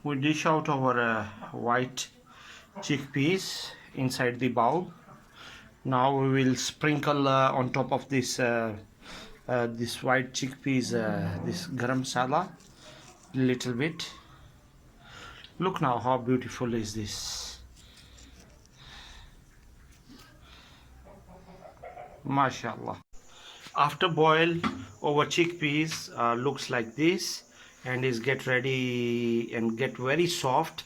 We dish out our white chickpeas inside the bowl. Now we will sprinkle on top of this white chickpeas this garam masala little bit. Look now how beautiful is this. MashaAllah. After boil, our chickpeas looks like this and is get ready and get very soft.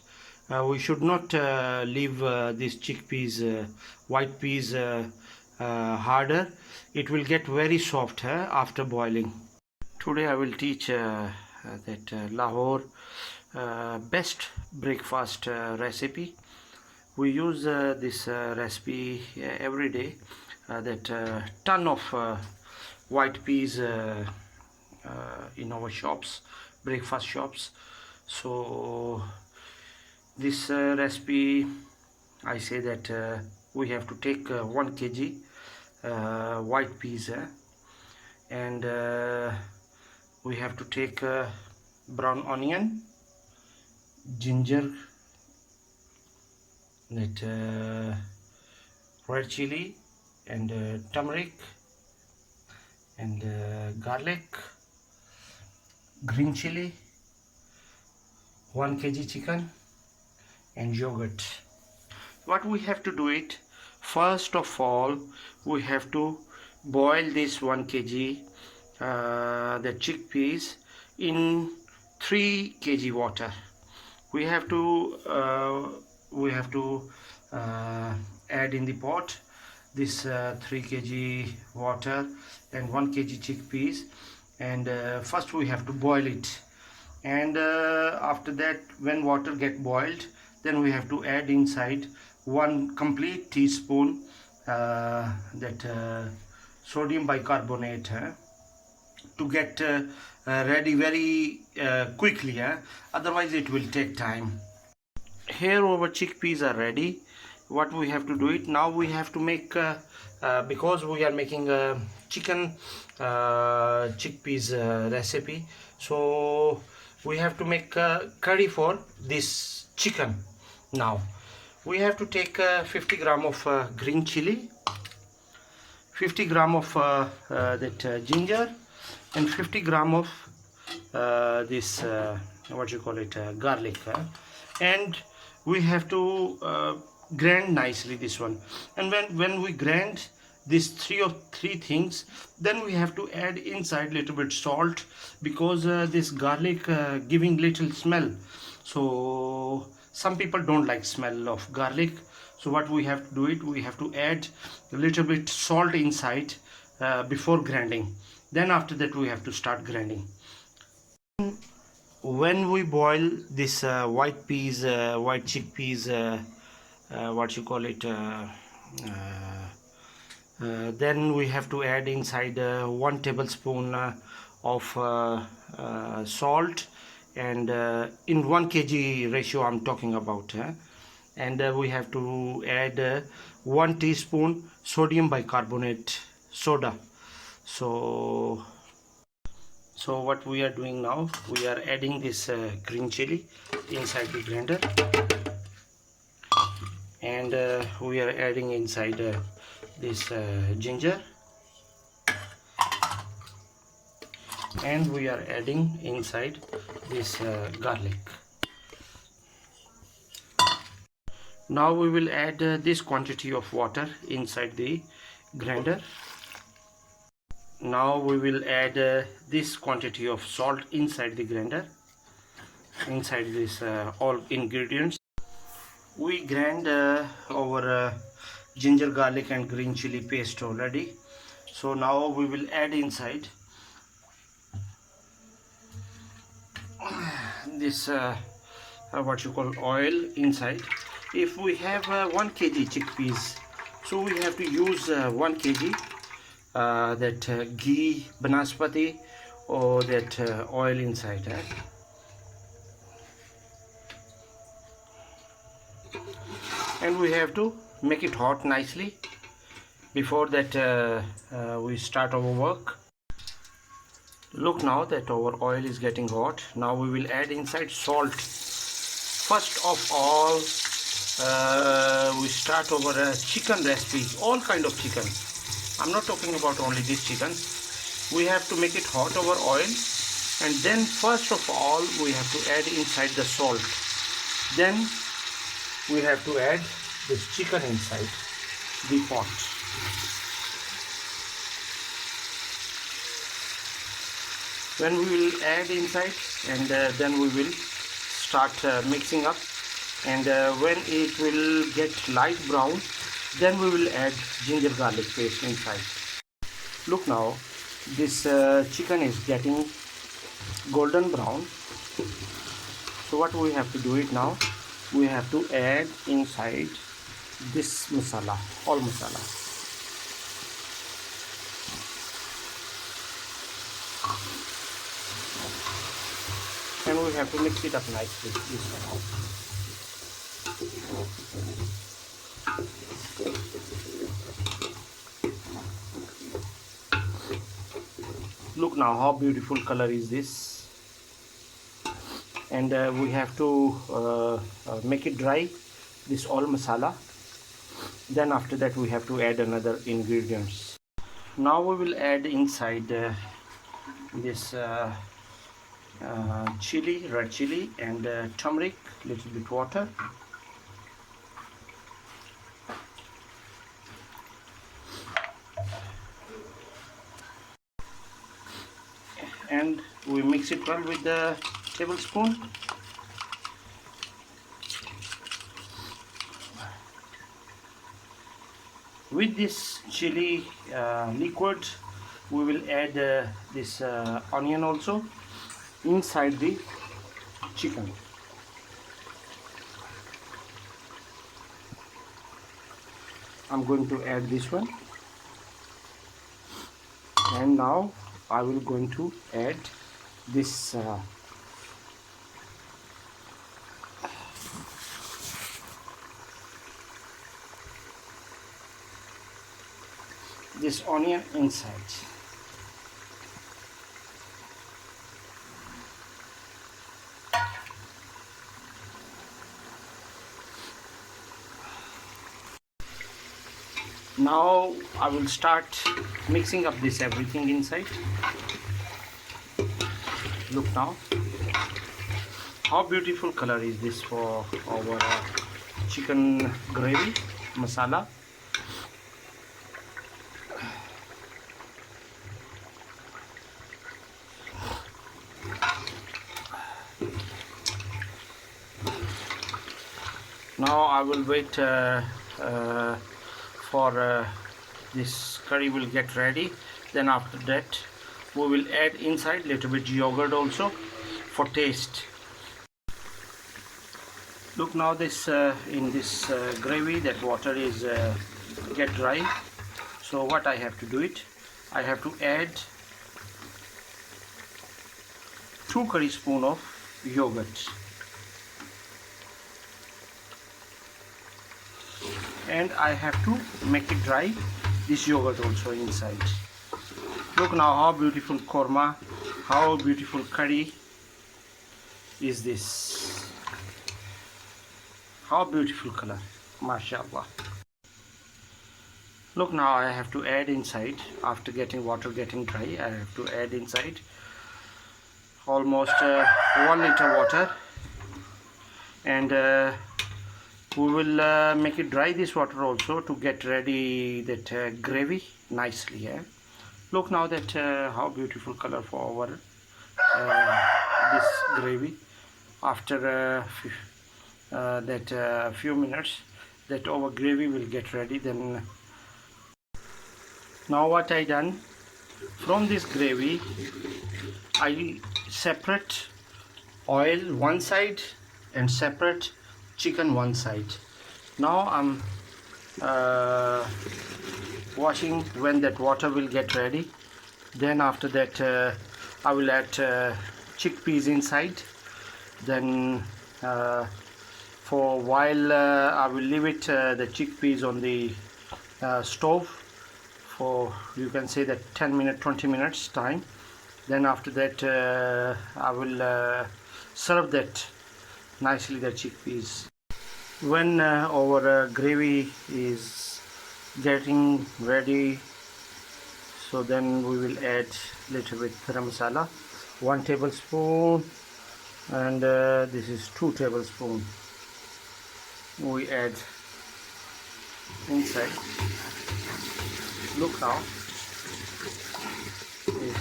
We should not leave these chickpeas, white peas harder. It will get very soft after boiling. Today I will teach that Lahore best breakfast recipe. We use this recipe every day. That ton of white peas in our shops, breakfast shops. So this recipe, I say that we have to take 1 kg white peas and we have to take brown onion, ginger, that red chili and turmeric and garlic, green chili, 1 kg chicken and yogurt. What we have to do it, first of all we have to boil this 1 kg the chickpeas in 3 kg water. We have to add in the pot this 3 kg water and 1 kg chickpeas, and first we have to boil it, and after that when water get boiled, then we have to add inside 1 complete teaspoon that sodium bicarbonate to get ready very quickly, otherwise it will take time. Here our chickpeas are ready. What we have to do it now, we have to make because we are making a chicken chickpeas recipe, so we have to make curry for this chicken. Now we have to take 50 gram of green chili, 50 gram of that ginger, and 50 gram of this what you call it garlic, and we have to grind nicely this one. And when we grind these three things, then we have to add inside little bit salt, because this garlic giving little smell, so some people don't like smell of garlic. So what we have to do it, we have to add a little bit salt inside before grinding. Then after that we have to start grinding. When we boil this white peas, white chickpeas, what you call it, then we have to add inside 1 tablespoon of salt, and in 1 kg ratio I'm talking about, and we have to add 1 teaspoon sodium bicarbonate soda. So what we are doing now, we are adding this green chili inside the grinder, and we are adding inside this ginger, and we are adding inside this garlic. Now we will add this quantity of water inside the grinder. Now we will add this quantity of salt inside the grinder, inside this all ingredients. We grind our ginger, garlic and green chili paste already. So now we will add inside this what you call oil inside. If we have 1 kg chickpeas, so we have to use 1 kg that ghee, banaspati, or that oil inside. And we have to make it hot nicely before that we start our work. Look now that our oil is getting hot. Now we will add inside salt first of all, we start our chicken recipes, all kind of chicken. I'm not talking about only this chicken. We have to make it hot over oil, and then first of all we have to add inside the salt. Then we have to add this chicken inside the pot. When we will add inside, and then we will start mixing up, and when it will get light brown, then we will add ginger garlic paste inside. Look now, this chicken is getting golden brown. So what we have to do it now, we have to add inside this masala, all masala. And we have to mix it up nicely. Look now how beautiful color is this. And we have to make it dry, this all masala. Then after that we have to add another ingredients. Now we will add inside this chili, red chili, and turmeric, little bit water. And we mix it well with the tablespoon. With this chili liquid, we will add this onion also inside the chicken. I'm going to add this one, and now I will going to add this this onion inside. Now I will start mixing up this everything inside. Look now how beautiful color is this for our chicken gravy masala. Now I will wait for this curry will get ready. Then after that we will add inside little bit yogurt also for taste. Look now, this in this gravy, that water is get dry. So what I have to do it, I have to add 2 curry spoon of yogurt, and I have to make it dry, this yogurt also inside. Look now how beautiful korma, how beautiful curry is this. How beautiful color, mashallah. Look now, I have to add inside, after getting water getting dry, I have to add inside almost 1 liter water, and we will make it dry, this water also, to get ready that gravy nicely. Yeah? Look now that how beautiful color for our this gravy. After that few minutes, that our gravy will get ready. Then now what I done, from this gravy I separate oil one side and separate chicken one side. Now I'm washing when that water will get ready. Then after that I will add chickpeas inside. Then for a while I will leave it the chickpeas on the stove for, you can say, that 10 minutes 20 minutes time. Then after that I will serve that nicely the chickpeas. When our gravy is getting ready, so then we will add little bit garam masala, 1 tablespoon, and this is 2 tablespoon. We add inside. Look now, this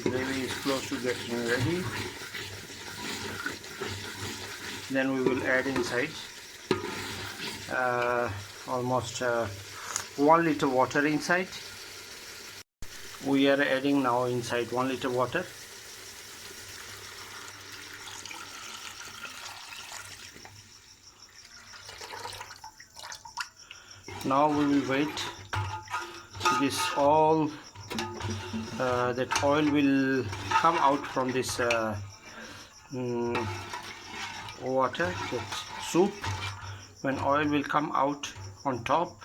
gravy is close to getting ready. Then we will add inside almost 1 liter water inside. We are adding now inside 1 liter water. Now we will wait this all that oil will come out from this water, that soup. When oil will come out on top,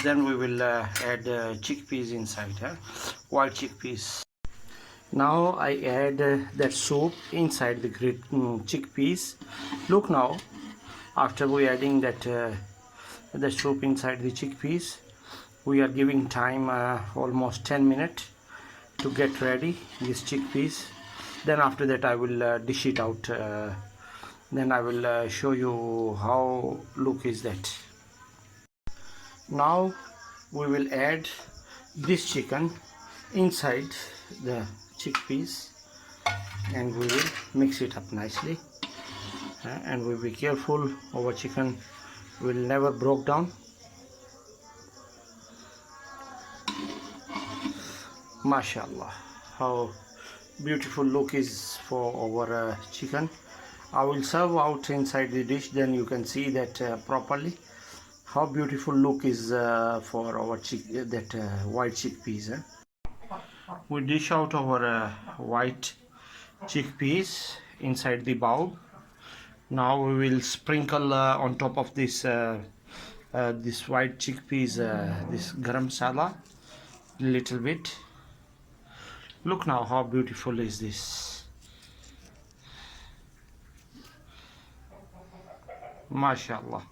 then we will add chickpeas inside, white chickpeas. Now I add that soup inside the chickpeas. Look now, after we adding that the soup inside the chickpeas, we are giving time almost 10 minutes to get ready these chickpeas. Then after that I will dish it out. Then I will show you how look is that. Now we will add this chicken inside the chickpeas and we will mix it up nicely, and we'll be careful our chicken will never broke down. Mashallah, how beautiful look is for our chicken. I will serve out inside the dish, then you can see that properly how beautiful look is for our white chickpeas. We dish out our white chickpeas inside the bowl. Now we will sprinkle on top of this this white chickpeas this garam masala little bit. Look now how beautiful is this. MashaAllah.